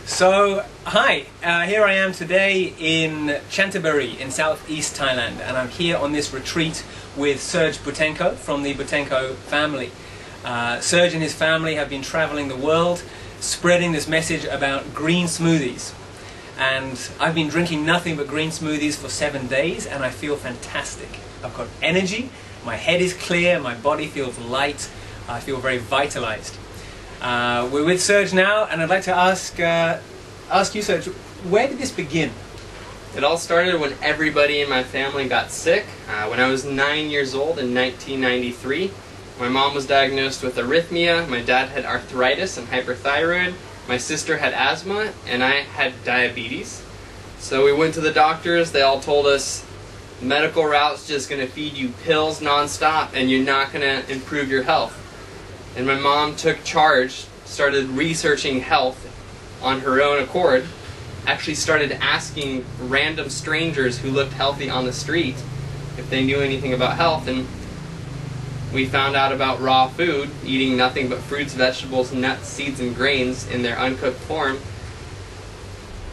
So, hi, here I am today in Chantaburi in southeast Thailand, and I'm here on this retreat with Sergei Boutenko from the Boutenko family. Serge and his family have been traveling the world spreading this message about green smoothies. And I've been drinking nothing but green smoothies for 7 days, and I feel fantastic. I've got energy, my head is clear, my body feels light, I feel very vitalized. We're with Serge now, and I'd like to ask you, Serge, where did this begin? It all started when everybody in my family got sick. When I was 9 years old in 1993, my mom was diagnosed with arrhythmia, my dad had arthritis and hyperthyroid, my sister had asthma, and I had diabetes. So we went to the doctors. They all told us medical route's just going to feed you pills nonstop and you're not going to improve your health. And my mom took charge, started researching health on her own accord, actually started asking random strangers who looked healthy on the street if they knew anything about health, and we found out about raw food, eating nothing but fruits, vegetables, nuts, seeds, and grains in their uncooked form.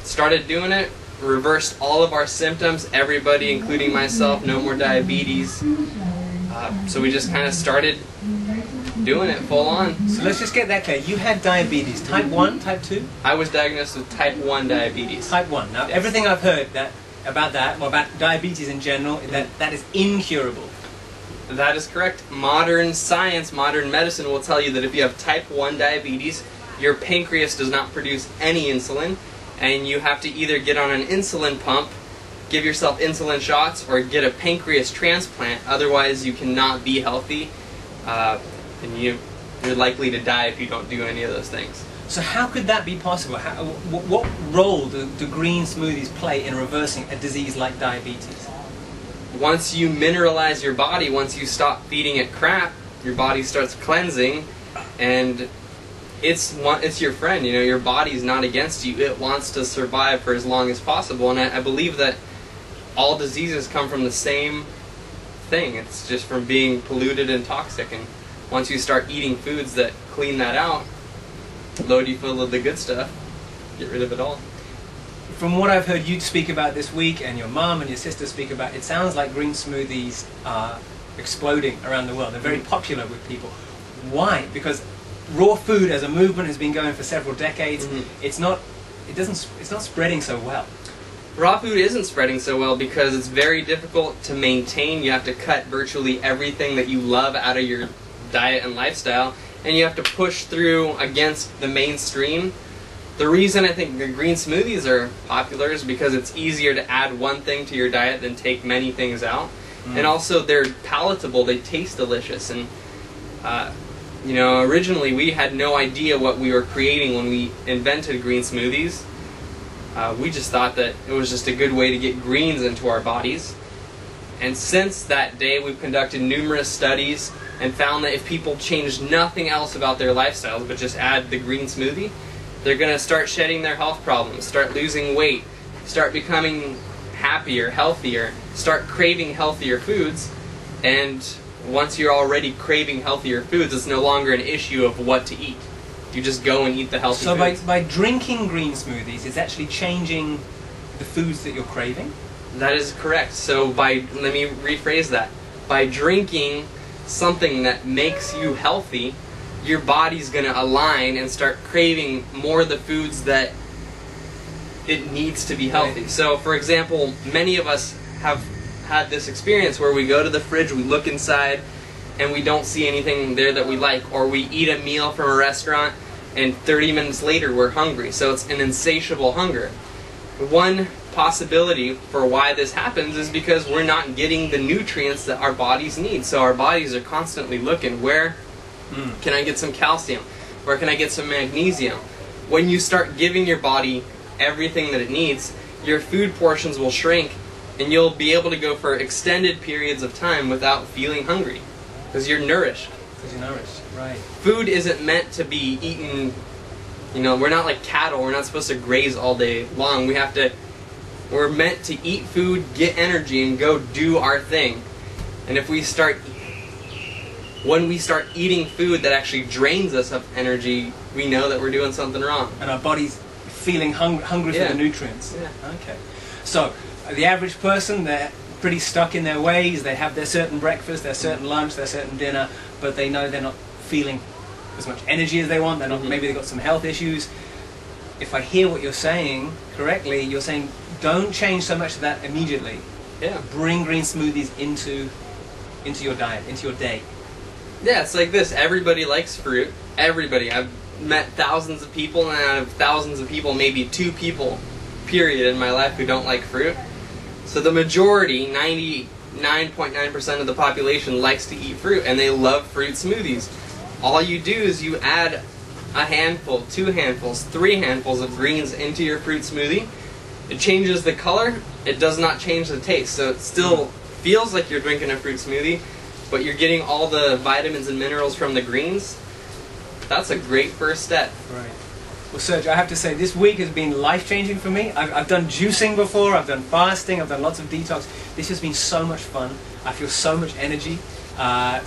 Started doing it, reversed all of our symptoms, everybody, including myself, no more diabetes. So we just kind of started doing it full on. So let's just get that clear. You had diabetes, type 1, type 2? I was diagnosed with type 1 diabetes. Type 1. Now, everything I've heard about diabetes in general, that is incurable. That is correct. Modern science, modern medicine will tell you that if you have type 1 diabetes, your pancreas does not produce any insulin, and you have to either get on an insulin pump, give yourself insulin shots, or get a pancreas transplant. Otherwise, you cannot be healthy, and you're likely to die if you don't do any of those things. So how could that be possible? What role do green smoothies play in reversing a disease like diabetes? Once you mineralize your body, once you stop feeding it crap, your body starts cleansing, and it's your friend. You know, your body's not against you. It wants to survive for as long as possible, and I believe that all diseases come from the same thing. It's just from being polluted and toxic, and once you start eating foods that clean that out, load you full of the good stuff, get rid of it all. From what I've heard you speak about this week, and your mom and your sister speak about, it sounds like green smoothies are exploding around the world. They're very popular with people. Why? Because raw food as a movement has been going for several decades. It's not spreading so well. Raw food isn't spreading so well because it's very difficult to maintain. You have to cut virtually everything that you love out of your diet and lifestyle, and you have to push through against the mainstream. The reason I think the green smoothies are popular is because it's easier to add one thing to your diet than take many things out. And also they're palatable, they taste delicious, and you know, originally we had no idea what we were creating when we invented green smoothies. We just thought that it was just a good way to get greens into our bodies. And since that day we've conducted numerous studies and found that if people change nothing else about their lifestyles but just add the green smoothie, they're going to start shedding their health problems, start losing weight, start becoming happier, healthier, start craving healthier foods. And once you're already craving healthier foods, it's no longer an issue of what to eat. You just go and eat the healthy foods. So by drinking green smoothies, it's actually changing the foods that you're craving? That is correct. So let me rephrase that. By drinking something that makes you healthy, your body's going to align and start craving more of the foods that it needs to be healthy. Right. So, for example, many of us have had this experience where we go to the fridge, we look inside, and we don't see anything there that we like, or we eat a meal from a restaurant, and 30 minutes later we're hungry. So it's an insatiable hunger. One possibility for why this happens is because we're not getting the nutrients that our bodies need. So our bodies are constantly looking, where can I get some calcium? Where can I get some magnesium? When you start giving your body everything that it needs, your food portions will shrink, and you'll be able to go for extended periods of time without feeling hungry, because you're nourished. Because you're nourished, right. Food isn't meant to be eaten, you know, we're not like cattle, we're not supposed to graze all day long. We're meant to eat food, get energy, and go do our thing. And if when we start eating food that actually drains us of energy, we know that we're doing something wrong. And our bodies feeling hungry for the nutrients. Yeah. Okay. So the average person, they're pretty stuck in their ways. They have their certain breakfast, their certain lunch, their certain dinner, but they know they're not feeling as much energy as they want. They're not. Maybe they've got some health issues. If I hear what you're saying correctly, you're saying don't change so much of that immediately. Yeah. Bring green smoothies into your diet, into your day. Yeah, it's like this. Everybody likes fruit. Everybody. I've met thousands of people, and out of thousands of people, maybe 2 people, period, in my life who don't like fruit. So the majority, 99.9% of the population likes to eat fruit, and they love fruit smoothies. All you do is you add a handful, 2 handfuls, 3 handfuls of greens into your fruit smoothie. It changes the color. It does not change the taste. So it still feels like you're drinking a fruit smoothie, but you're getting all the vitamins and minerals from the greens. That's a great first step. Right. Well, Serge, I have to say, this week has been life-changing for me. I've done juicing before, I've done fasting, I've done lots of detox. This has been so much fun. I feel so much energy.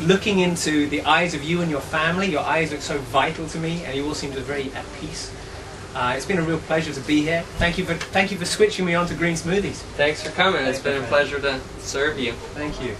Looking into the eyes of you and your family, your eyes look so vital to me, and you all seem to be very at peace. It's been a real pleasure to be here. Thank you for switching me on to green smoothies. Thanks for coming. It's been a pleasure to serve you. Thank you.